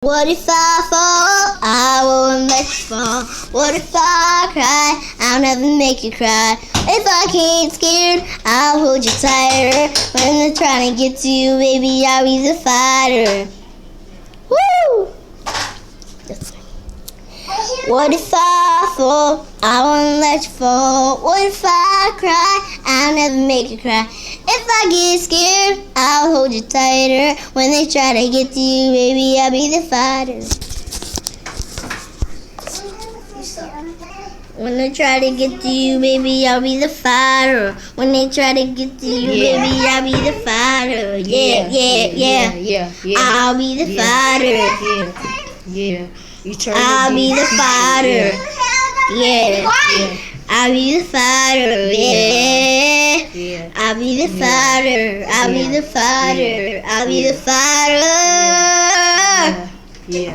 What if I fall? I won't let you fall. What if I cry? I'll never make you cry. If I can't scared, I'll hold you tighter. When they're trying to get to you, baby, I'll be the fighter. Woo! What if I fall? I won't let you fall. What if I cry? I'll never make you cry. If I get scared, I'll hold you tighter. When they try to get to you, baby, I'll be the fighter. When they try to get to you, baby, I'll be the fighter. When they try to get to you, baby, I'll be the fighter. Yeah. I'll be the fighter. Yeah. I'll be the fighter. Yeah. I'll be the fighter. Yeah. I'll be the fighter. I'll be the fighter. I'll be the fighter. Yeah.